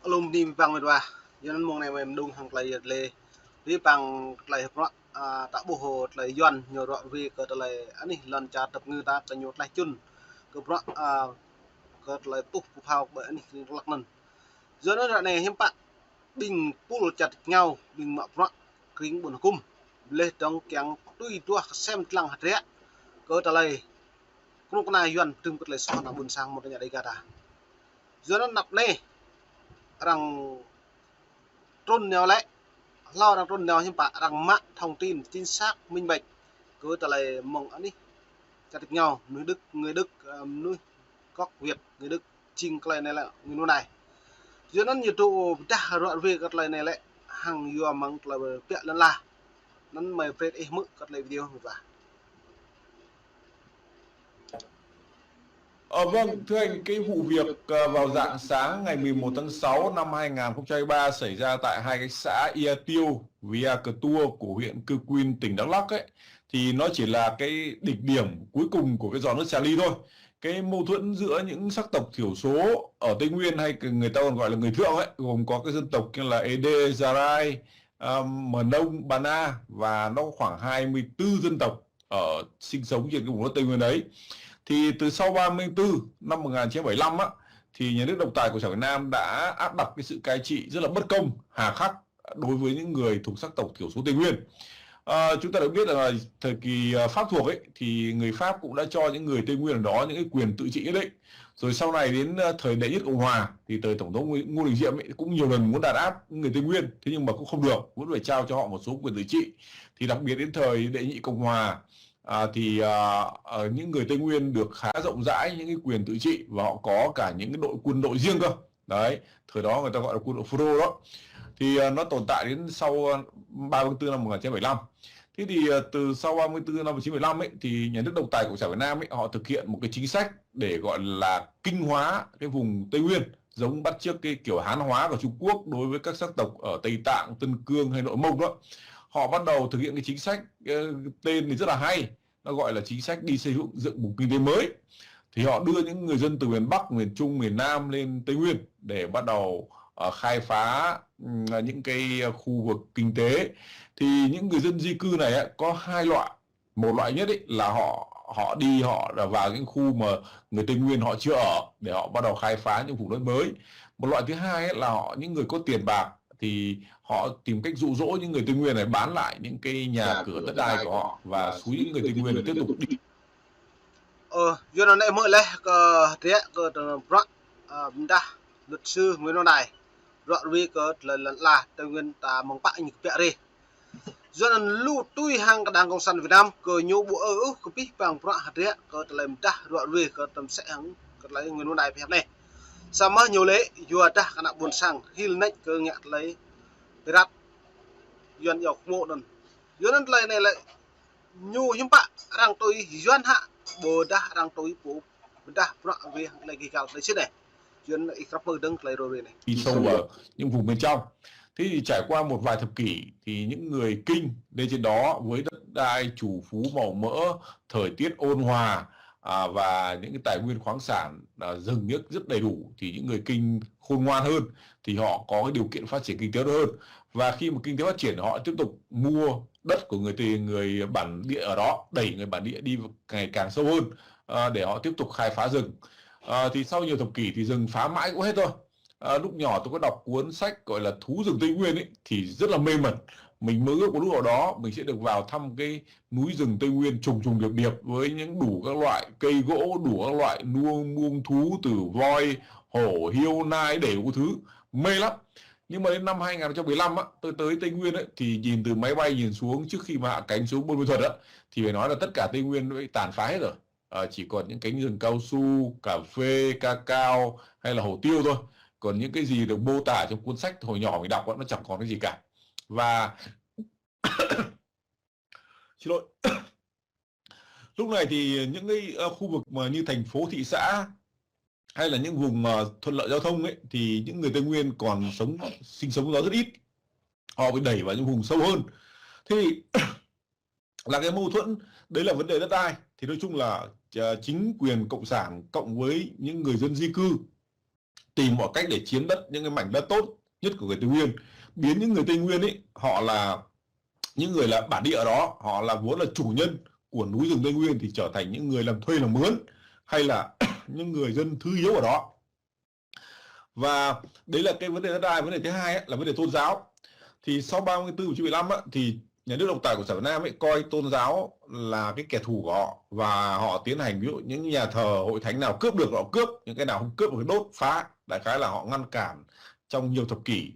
alumni bang medwa yon mong này mem dung hang klai le ri bang klai pro ta bu ho klai yon nyo ro vi ko klai ani lan cha tập ngư ta ka nyo klai chun ko pro ko klai pu pu phao ba ani lak nan yon ra này him pa bình pul chặt nhau bình ma pro kring bun kum le tong kyang tui tua xem tlang hatre ko klai kung na yon tum ko klai so na bun sang một nhà đây cả yon nap ne rằng trôn nèo lại lo rằng trôn nèo nhưng bạn rằng mạng thông tin chính xác minh bạch cứ trả lời mong anh đi chặt nhau người Đức nuôi góc Việt người Đức chinh cái này là người nuôi này dưới nó nhiệt độ đã rồi về cái này lại hàng vừa mang là bịa lên là nó mày phết ấy mức cái này video và Vâng, thưa anh, cái vụ việc vào rạng sáng ngày 11 tháng 6 năm 2023 xảy ra tại hai cái xã Ia Tiêu, Via Cờ Tua của huyện Cư Quyên, tỉnh Đắk Lắk ấy, thì nó chỉ là cái đỉnh điểm cuối cùng của cái giò nước trà ly thôi. Cái mâu thuẫn giữa những sắc tộc thiểu số ở Tây Nguyên hay người ta còn gọi là người Thượng ấy, gồm có cái dân tộc như là Ede, Zarai, Mờ Nông, Bà Na và nó khoảng 24 dân tộc ở sinh sống trên cái vùng đất Tây Nguyên đấy. Thì từ sau 34 năm 1975 á, thì nhà nước độc tài của Việt Nam đã áp đặt cái sự cai trị rất là bất công, hà khắc đối với những người thuộc sắc tộc thiểu số Tây Nguyên. Chúng ta được biết là thời kỳ Pháp thuộc ấy, thì người Pháp cũng đã cho những người Tây Nguyên ở đó những cái quyền tự trị nhất định. Rồi sau này đến thời đệ nhất Cộng Hòa thì thời Tổng thống Ngô Đình Diệm ấy, cũng nhiều lần muốn đàn áp người Tây Nguyên, thế nhưng mà cũng không được, vẫn phải trao cho họ một số quyền tự trị. Thì đặc biệt đến thời đệ nhị Cộng Hòa thì những người Tây Nguyên được khá rộng rãi những cái quyền tự trị và họ có cả những cái quân đội riêng cơ. Đấy, thời đó người ta gọi là quân đội Phô đó. Thì nó tồn tại đến sau 34 năm 1975. Thế thì từ sau 34 năm 1975 ấy thì nhà nước độc tài của Việt Nam ấy họ thực hiện một cái chính sách để gọi là kinh hóa cái vùng Tây Nguyên, giống bắt chước cái kiểu Hán hóa của Trung Quốc đối với các sắc tộc ở Tây Tạng, Tân Cương hay Nội Mông đó. Họ bắt đầu thực hiện cái chính sách tên thì rất là hay, nó gọi là chính sách đi xây dựng vùng kinh tế mới. Thì họ đưa những người dân từ miền Bắc, miền Trung, miền Nam lên Tây Nguyên để bắt đầu khai phá những cái khu vực kinh tế. Thì những người dân di cư này có hai loại. Một loại nhất ấy là họ vào những khu mà người Tây Nguyên họ chưa ở để họ bắt đầu khai phá những vùng đất mới. Một loại thứ hai ấy là những người có tiền bạc thì họ tìm cách dụ dỗ những người Tây Nguyên này bán lại những cái nhà cửa đất đai của họ và xúi những người Tây Nguyên tiếp tục đi. do nó này mới lấy cái đa luật sư Nguyễn Văn Đài rõ vi có là Tây Nguyên ta mong bạ như bẹ đi do nó lưu tui hàng cái đảng cộng sản Việt Nam có nhiều bộ có biết bằng pro hạt đấy có làm ta rõ vi có tầm sẽ hàng có lấy Nguyễn Văn Đài phép này sama nhiều lễ vừa ta cái nào buồn sang hil nách cơ nhặt lấy berat yuan yok mo don yuan lại này lại nhu hiểm bạ rằng tôi yuan hạ bồ đa rằng tôi phụ đa pro vi lại cái cao đấy chứ này yuan ít rapper đứng lại rồi này đi sâu vào những vùng bên trong. Thế thì trải qua một vài thập kỷ thì những người Kinh lên trên đó với đất đai chủ phú màu mỡ, thời tiết ôn hòa và những cái tài nguyên khoáng sản rừng nước rất đầy đủ thì những người Kinh khôn ngoan hơn thì họ có cái điều kiện phát triển kinh tế hơn. Và khi mà kinh tế phát triển họ tiếp tục mua đất của người bản địa ở đó, đẩy người bản địa đi ngày càng sâu hơn để họ tiếp tục khai phá rừng. Thì sau nhiều thập kỷ thì rừng phá mãi cũng hết thôi. Lúc nhỏ tôi có đọc cuốn sách gọi là Thú rừng Tây Nguyên ấy thì rất là mê mẩn. Mình mơ ước một lúc nào đó mình sẽ được vào thăm cái núi rừng Tây Nguyên trùng điệp điệp với những đủ các loại cây gỗ, đủ các loại muông thú từ voi, hổ, hiêu, nai để đủ thứ, mê lắm. Nhưng mà đến năm 2015 á, tôi tới Tây Nguyên ấy, thì nhìn từ máy bay nhìn xuống trước khi mà hạ cánh xuống Buôn Ma Thuột á, thì phải nói là tất cả Tây Nguyên bị tàn phá hết rồi. Chỉ còn những cánh rừng cao su, cà phê, cacao hay là hổ tiêu thôi. Còn những cái gì được mô tả trong cuốn sách hồi nhỏ mình đọc nó chẳng còn cái gì cả. Và xin lỗi. Lúc này thì những cái khu vực mà như thành phố, thị xã hay là những vùng thuận lợi giao thông ấy thì những người Tây Nguyên còn sinh sống đó rất ít. Họ bị đẩy vào những vùng sâu hơn. Thế thì là cái mâu thuẫn đấy là vấn đề đất đai. Thì nói chung là chính quyền cộng sản cộng với những người dân di cư tìm mọi cách để chiếm đất, những cái mảnh đất tốt nhất của người Tây Nguyên, biến những người Tây Nguyên ấy, họ là những người là bản địa ở đó, họ là vốn là chủ nhân của núi rừng Tây Nguyên, thì trở thành những người làm thuê làm mướn, hay là những người dân thứ yếu ở đó. Và đấy là cái vấn đề đất đai. Vấn đề thứ hai ấy, là vấn đề tôn giáo. Thì sau 34 1975 á, thì nhà nước độc tài của Việt Nam ấy coi tôn giáo là cái kẻ thù của họ, và họ tiến hành ví dụ những nhà thờ hội thánh nào cướp được họ cướp, những cái nào không cướp được đốt phá. Đại khái là họ ngăn cản trong nhiều thập kỷ,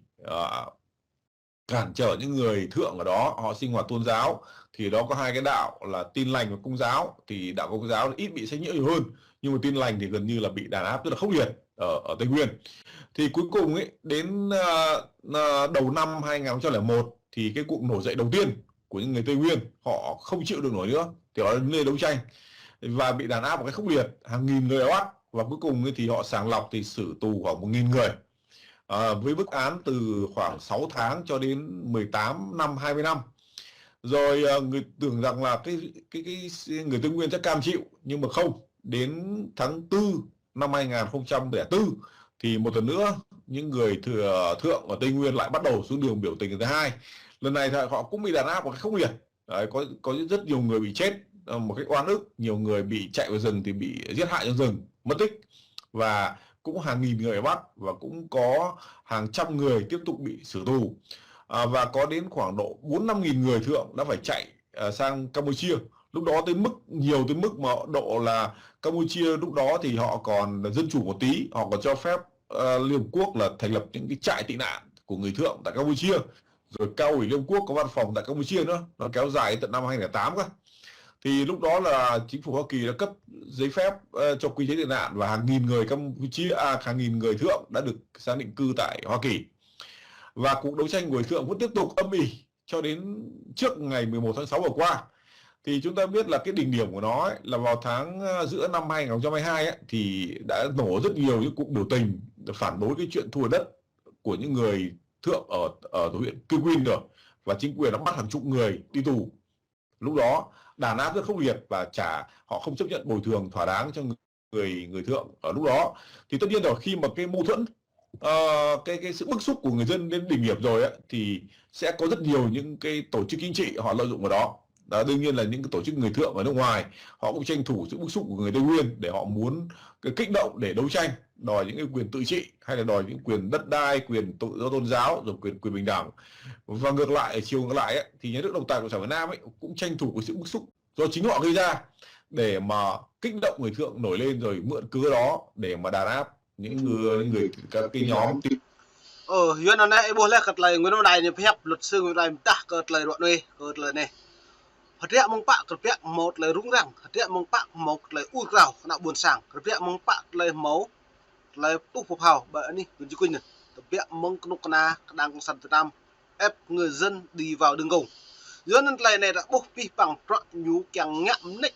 cản trở những người thượng ở đó họ sinh hoạt tôn giáo. Thì đó có hai cái đạo là Tin lành và Công giáo. Thì đạo Công giáo ít bị sách nhiễu nhiều hơn, nhưng mà Tin lành thì gần như là bị đàn áp rất là khốc liệt ở Tây Nguyên. Thì cuối cùng ấy, đến đầu năm 2001 thì cái cuộc nổi dậy đầu tiên của những người Tây Nguyên, họ không chịu được nổi nữa thì họ lên đấu tranh và bị đàn áp một cách khốc liệt, hàng nghìn người bắt, và cuối cùng ấy thì họ sàng lọc thì xử tù khoảng 1.000 người, với mức án từ khoảng 6 tháng cho đến 18 năm 20 năm. Rồi người tưởng rằng là cái người Tây Nguyên sẽ cam chịu, nhưng mà không. Đến tháng 4 năm 2004 thì một lần nữa những người thượng ở Tây Nguyên lại bắt đầu xuống đường biểu tình lần thứ hai. Lần này thì họ cũng bị đàn áp một cách khốc liệt. Đấy, có rất nhiều người bị chết một cách oan ức, nhiều người bị chạy vào rừng thì bị giết hại trong rừng, mất tích, và cũng hàng nghìn người bắt, và cũng có hàng trăm người tiếp tục bị xử tù. Và có đến khoảng độ 4-5 nghìn người thượng đã phải chạy sang Campuchia. Lúc đó nhiều tới mức mà độ là Campuchia lúc đó thì họ còn dân chủ một tí, họ còn cho phép Liên Hợp Quốc là thành lập những cái trại tị nạn của người thượng tại Campuchia. Rồi Cao ủy Liên Hợp Quốc có văn phòng tại Campuchia nữa, nó kéo dài tận năm 2008 cơ. Thì lúc đó là chính phủ Hoa Kỳ đã cấp giấy phép cho quy chế tị nạn, và hàng nghìn người hàng nghìn người thượng đã được sang định cư tại Hoa Kỳ. Và cuộc đấu tranh của người thượng vẫn tiếp tục âm ỉ cho đến trước ngày 11 tháng 6 vừa qua. Thì chúng ta biết là cái đỉnh điểm của nó ấy, là vào giữa năm 2022 ấy, thì đã nổ rất nhiều những cuộc biểu tình phản đối cái chuyện thua đất của những người thượng ở huyện Cư Quyên rồi, và chính quyền đã bắt hàng chục người đi tù. Lúc đó đàn áp rất khốc liệt, và họ không chấp nhận bồi thường thỏa đáng cho người thượng ở lúc đó. Thì tất nhiên rồi, khi mà cái mâu thuẫn, cái sự bức xúc của người dân đến đỉnh điểm rồi ấy, thì sẽ có rất nhiều những cái tổ chức chính trị họ lợi dụng vào đó. Đương nhiên là những cái tổ chức người thượng ở nước ngoài họ cũng tranh thủ sự bức xúc của người Tây Nguyên để họ muốn cái kích động để đấu tranh, đòi những cái quyền tự trị, hay là đòi những quyền đất đai, quyền tự do tôn giáo, rồi quyền bình đẳng. Và ngược lại, ở chiều ngược lại ấy, thì nhà nước độc tài của Việt Nam ấy cũng tranh thủ cái sự bức xúc do chính họ gây ra để mà kích động người thượng nổi lên, rồi mượn cớ đó để mà đàn áp những người các cái nhóm. Yun anh ấy bố lẽ cật lời nguyên này thì phép luật sư nguyên này ta cật lời đoạn này cật lời này hạt rẽ mong bạc cật rẽ một lời rung răng, hạt rẽ mong bạc một lời u rào nạo buồn sảng, cật rẽ mong bạc lời máu lời tu phục hào bởi ní quyền chỉ quynh này, cật rẽ mong nục na đang sẵn Việt Nam ép người dân đi vào đường cùng. Yun anh lời này đã bốc pi bằng trọn nhú kẹng ngạm nick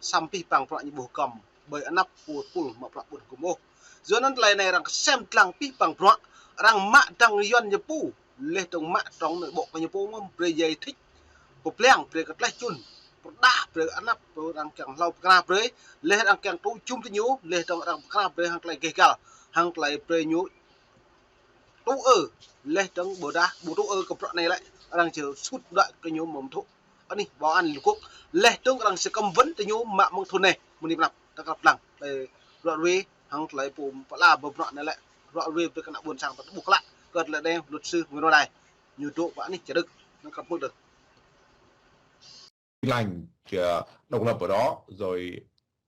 xăm pi bằng trọn như bồ cầm bởi anh nắp của phul mà trọn buồn cùng ô. Yun anh lời này rằng xem lăng pi bằng trọn rằng mạ trong yon như pu lê trong mạ trong nội bộ của như pu mà pre dây thích của pleng pre cái lái chun đa pre ăn nắp đang càng lau kana pre lê đang càng tu chung tới nhú lê trong đang kana pre hàng lại kê cả hàng lại pre nhú tu lê trong bờ đá bù tu cặp trọn này lại đang chờ sút đợi cái nhú mồm thụ anh đi bảo ăn lục quốc lê trong đang sẽ cầm vấn tới nhú mạ mong thôn này một niệm lập ta gặp lằng để đoạn vi hàng lại pu là bờ trọn này lại rõ về cái nạo buồn sang và buộc lại cợt lại đây luật sư người này nhiều chỗ bạn đi trả được nó cặp mức được lành độc lập ở đó, rồi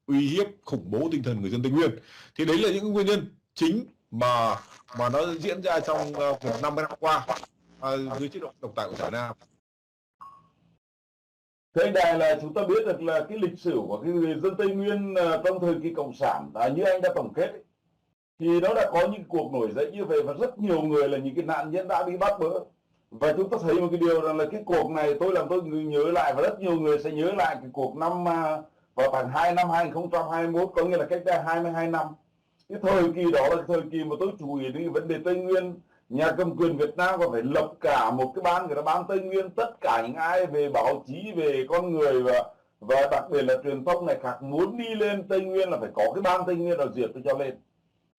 uy hiếp khủng bố tinh thần người dân Tây Nguyên. Thì đấy là những nguyên nhân chính mà nó diễn ra trong 50 năm qua dưới chế độ độc tài của Việt Nam. Thế này là chúng ta biết được là cái lịch sử của cái người dân Tây Nguyên trong thời kỳ cộng sản, như anh đã tổng kết ấy, thì nó đã có những cuộc nổi dậy như vậy, và rất nhiều người là những cái nạn nhân đã bị bắt bớ. Và chúng ta thấy một cái điều rằng là cái cuộc này tôi nhớ lại, và rất nhiều người sẽ nhớ lại cái cuộc vào tháng 2 năm 2021, có nghĩa là cách đây 22 năm. Cái thời kỳ đó là cái thời kỳ mà tôi chú ý đến cái vấn đề Tây Nguyên. Nhà cầm quyền Việt Nam có phải lập cả một cái ban, người ta ban Tây Nguyên, tất cả những ai về báo chí, về con người và đặc biệt là truyền thông này khác muốn đi lên Tây Nguyên là phải có cái ban Tây Nguyên rồi duyệt cho lên.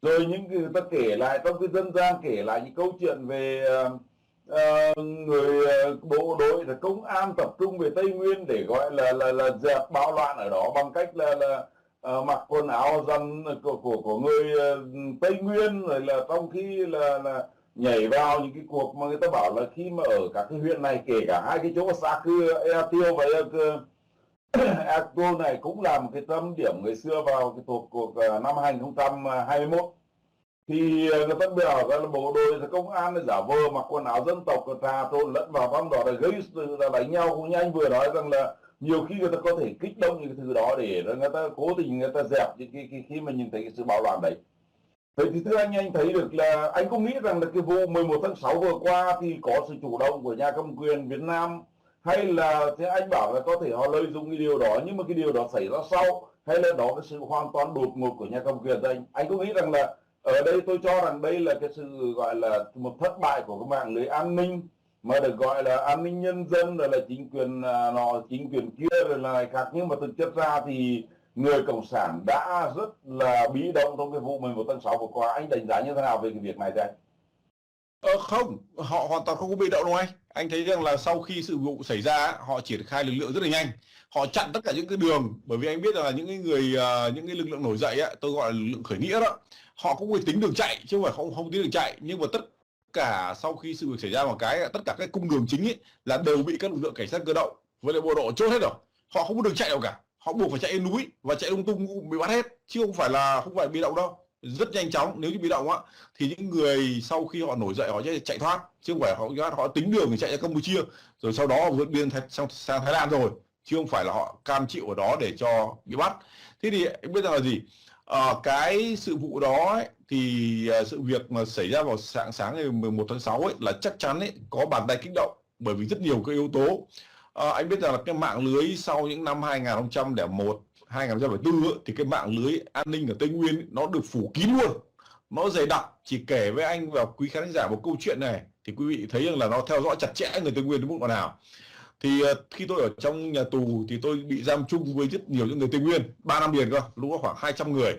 Rồi những người ta kể lại trong cái dân gian, kể lại những câu chuyện về người bộ đội là công an tập trung về Tây Nguyên để gọi là dẹp bạo loạn ở đó bằng cách là mặc quần áo dân của người Tây Nguyên, rồi là trong khi là nhảy vào những cái cuộc mà người ta bảo là khi mà ở các cái huyện này, kể cả hai cái chỗ Sa Cư, Ea Tiêu và Ea Tô này cũng là một cái tâm điểm người xưa vào cái cuộc năm 2021, thì người ta bảo là bộ đội công an giả vờ mặc quần áo dân tộc trà trộn lẫn vào trong đó để gây sự đánh nhau. Cũng như anh vừa nói rằng là nhiều khi người ta có thể kích động những cái thứ đó để người ta cố tình người ta dẹp những khi mà nhìn thấy cái sự bạo loạn đấy. Vậy thì thưa anh thấy được là anh cũng nghĩ rằng là cái vụ 11 tháng 6 vừa qua thì có sự chủ động của nhà cầm quyền Việt Nam, hay là thế anh bảo là có thể họ lợi dụng cái điều đó, nhưng mà cái điều đó xảy ra sau, hay là đó cái sự hoàn toàn đột ngột của nhà cầm quyền? Anh có nghĩ rằng là ở đây tôi cho rằng đây là cái sự gọi là một thất bại của cái mạng lưới an ninh mà được gọi là an ninh nhân dân, rồi là chính quyền nọ chính quyền kia rồi là khác, nhưng mà thực chất ra thì người cộng sản đã rất là bị động trong cái vụ 11 tháng 6 vừa qua. Anh đánh giá như thế nào về cái việc này thế anh? Không, họ hoàn toàn không có bị động đâu anh. Anh thấy rằng là sau khi sự vụ xảy ra, họ triển khai lực lượng rất là nhanh. Họ chặn tất cả những cái đường, bởi vì anh biết rằng là những cái người, những cái lực lượng nổi dậy á, tôi gọi là lực lượng khởi nghĩa đó, họ cũng phải tính đường chạy chứ không phải không tính đường chạy. Nhưng mà tất cả sau khi sự việc xảy ra một cái, tất cả các cung đường chính ấy là đều bị các lực lượng cảnh sát cơ động với lại bộ đội chốt hết rồi. Họ không có đường chạy đâu cả, họ buộc phải chạy lên núi và chạy lung tung cũng bị bắt hết, chứ không phải bị động đâu. Rất nhanh chóng. Nếu như bị động á thì những người sau khi họ nổi dậy họ sẽ chạy thoát, chứ không phải họ tính đường để chạy ra Campuchia rồi sau đó họ vượt biên sang Thái Lan rồi, chứ không phải là họ cam chịu ở đó để cho bị bắt. Thế thì anh biết rằng là gì, cái sự vụ đó ấy, thì sự việc mà xảy ra vào sáng ngày 11 tháng 6 ấy là chắc chắn ấy có bàn tay kích động, bởi vì rất nhiều cái yếu tố. Anh biết rằng là cái mạng lưới sau những năm 2001 2004 ấy, thì cái mạng lưới an ninh ở Tây Nguyên ấy, nó được phủ kín luôn, nó dày đặc. Chỉ kể với anh và quý khán giả một câu chuyện này thì quý vị thấy rằng là nó theo dõi chặt chẽ người Tây Nguyên đến mức độ nào. Thì khi tôi ở trong nhà tù thì tôi bị giam chung với rất nhiều những người Tây Nguyên 3 năm liền cơ, lúc đó khoảng 200 người.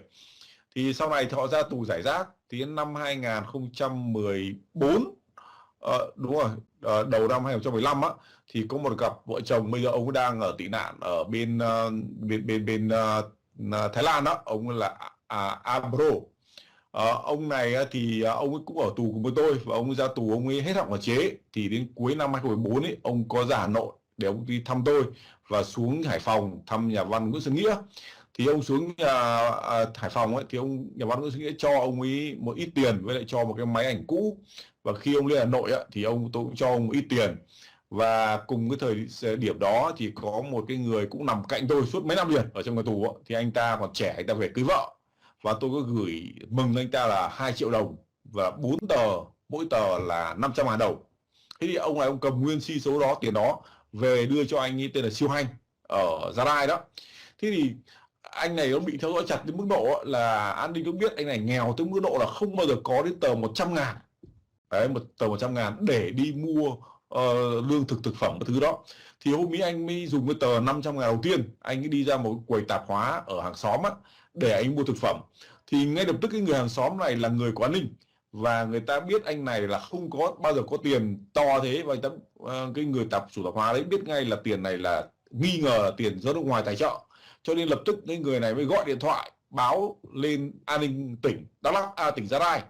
Thì sau này thì họ ra tù giải rác. Thì đến năm 2014, đúng rồi, đầu năm 2015 á, thì có một cặp vợ chồng, bây giờ ông đang ở tị nạn ở bên Thái Lan đó, ông là Abro. Ông này thì ông ấy cũng ở tù cùng với tôi, và ông ấy ra tù, ông ấy hết hạn quản chế. Thì đến cuối năm 2014 ấy, ông có ra Hà Nội để ông đi thăm tôi và xuống Hải Phòng thăm nhà văn Nguyễn Xuân Nghĩa. Thì ông xuống Hải Phòng ấy, thì nhà văn Nguyễn Xuân Nghĩa cho ông ấy một ít tiền với lại cho một cái máy ảnh cũ. Và khi ông lên Hà Nội ấy, thì tôi cũng cho ông một ít tiền. Và cùng cái thời điểm đó thì có một cái người cũng nằm cạnh tôi suốt mấy năm liền ở trong nhà tù ấy. Thì anh ta còn trẻ, anh ta về cưới vợ, và tôi có gửi mừng anh ta là 2 triệu đồng và 4 tờ, mỗi tờ là 500.000 đồng. Thế thì ông này ông cầm nguyên si số đó, tiền đó về đưa cho anh ấy tên là Siêu Hanh ở Gia Lai đó. Thế thì anh này nó bị theo dõi chặt đến mức độ là an ninh cũng biết anh này nghèo tới mức độ là không bao giờ có đến tờ 100.000. Đấy, một tờ 100.000 để đi mua lương thực, thực phẩm cái thứ đó. Thì hôm ấy anh mới dùng cái tờ 500.000 đầu tiên, anh ấy đi ra một quầy tạp hóa ở hàng xóm á để anh mua thực phẩm. Thì ngay lập tức cái người hàng xóm này là người của an ninh, và người ta biết anh này là không có bao giờ có tiền to thế, và cái người chủ tạp hóa đấy biết ngay là tiền này là nghi ngờ là tiền do nước ngoài tài trợ. Cho nên lập tức cái người này mới gọi điện thoại báo lên an ninh tỉnh Đắk Lắk, tỉnh Gia Lai.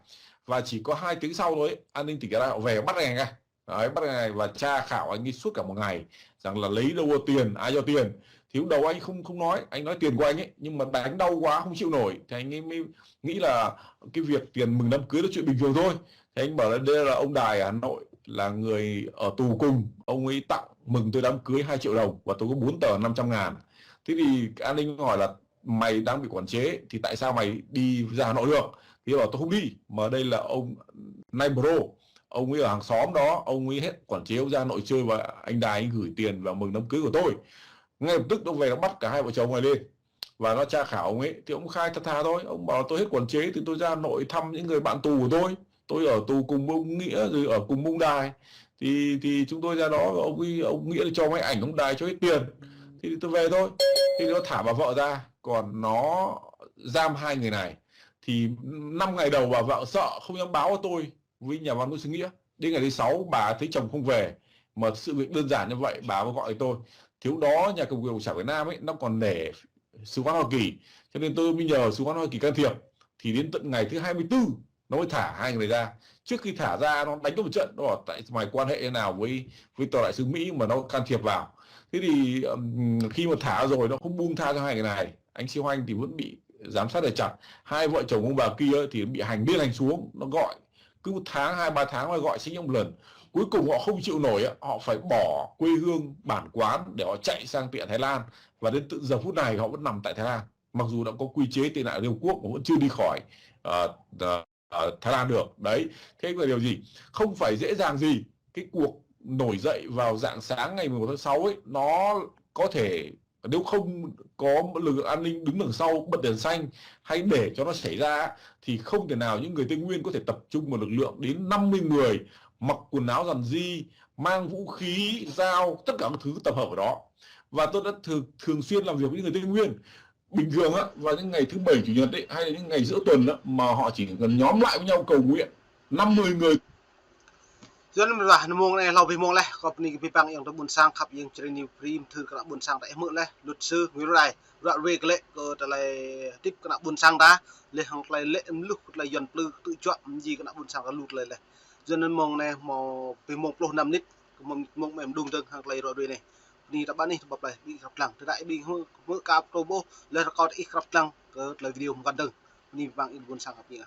Và chỉ có 2 tiếng sau thôi, an ninh tỉnh Gia Lai họ về bắt anh này ngay. Đấy, bắt anh này và tra khảo anh ấy suốt cả một ngày rằng là lấy đâu ra tiền, ai cho tiền. Thì lúc đầu anh không nói, anh nói tiền của anh ấy, nhưng mà đánh đau quá không chịu nổi thì anh ấy mới nghĩ là cái việc tiền mừng đám cưới là chuyện bình thường thôi. Thì anh bảo là đây là ông Đài ở Hà Nội, là người ở tù cùng, ông ấy tặng mừng tôi đám cưới 2 triệu đồng và tôi có 4 tờ 500.000. Thế thì an ninh hỏi là mày đang bị quản chế thì tại sao mày đi ra Hà Nội được? Thì bảo tôi không đi, mà đây là ông Naibro, ông ấy ở hàng xóm đó, ông ấy hết quản chế, ông ra Hà Nội chơi và anh Đài anh gửi tiền vào mừng đám cưới của tôi. Ngay lập tức nó về nó bắt cả hai vợ chồng này lên và nó tra khảo ông ấy. Thì ông khai thật thà thôi, ông bảo tôi hết quản chế thì tôi ra Hà Nội thăm những người bạn tù của tôi ở tù cùng ông Nghĩa rồi ở cùng ông Đài. Thì chúng tôi ra đó, ông Nghĩa cho máy ảnh, ông Đài cho hết tiền. Thì tôi về thôi. Thì nó thả bà vợ ra, còn nó giam hai người này. Thì 5 ngày đầu bà vợ sợ không dám báo cho tôi với nhà văn Nguyễn Xuân Nghĩa. Đến ngày thứ 6 bà thấy chồng không về, mà sự việc đơn giản như vậy bà mới gọi tôi. Thiếu đó nhà cầm quyền Cộng sản Việt Nam ấy nó còn nể sứ quán Hoa Kỳ, cho nên tôi mới nhờ sứ quán Hoa Kỳ can thiệp. Thì đến tận ngày thứ 24 nó mới thả hai người ra. Trước khi thả ra nó đánh tôi một trận, nó bảo tại mày quan hệ thế nào với tòa đại sứ Mỹ mà nó can thiệp vào. Thế thì khi mà thả rồi nó không buông tha cho hai người này. Anh Siêu Anh thì vẫn bị giám sát để chặt. Hai vợ chồng ông bà kia thì bị hành lên hành xuống, nó gọi cứ 1 tháng 2-3 tháng mà gọi sinh một lần. Cuối cùng họ không chịu nổi, họ phải bỏ quê hương bản quán để họ chạy sang tận Thái Lan, và đến tận giờ phút này họ vẫn nằm tại Thái Lan, mặc dù đã có quy chế tị nạn Liên Hợp Quốc mà vẫn chưa đi khỏi Thái Lan được. Đấy, thế là điều gì? Không phải dễ dàng gì. Cái cuộc nổi dậy vào rạng sáng ngày 11 tháng 6 ấy, nó có thể nếu không có lực lượng an ninh đứng đằng sau bật đèn xanh hay để cho nó xảy ra, thì không thể nào những người Tây Nguyên có thể tập trung một lực lượng đến 50 người mặc quần áo rằn ri, mang vũ khí, dao, tất cả các thứ tập hợp ở đó. Và tôi đã thường xuyên làm việc với những người Tây Nguyên. Bình thường á, vào những ngày thứ 7 chủ nhật ấy, hay là những ngày giữa tuần á, mà họ chỉ cần nhóm lại với nhau cầu nguyện 50 người. Cho nên là mong nàyเราไปมองเลยก็นี่ไปฟังอย่างตะบุญสร้างขับยังเจริญนิวพรีมถือกระบุญสร้างแต่เมื่อเลยลุดซื้อมีอะไรระเวกเละก็แต่เลยทิปกระบุญสร้างด้าเลยหังเลยเละลุกเลยยันปลื้tự chọn gìกระบุญสร้างก็ลุดเลยcho nên mong này mongไปมองโปรนำนิดมองแม่ดุงตึงหังเลยระเวnàyนี่ตะบ้านนี่แบบเลยดีครับหลังได้ดีเมื่อกาโปรโบเลยก็อีกครับหลังก็เลยวิดีโอกันตึงนี่ฟังอีกบุญสร้างครับนี่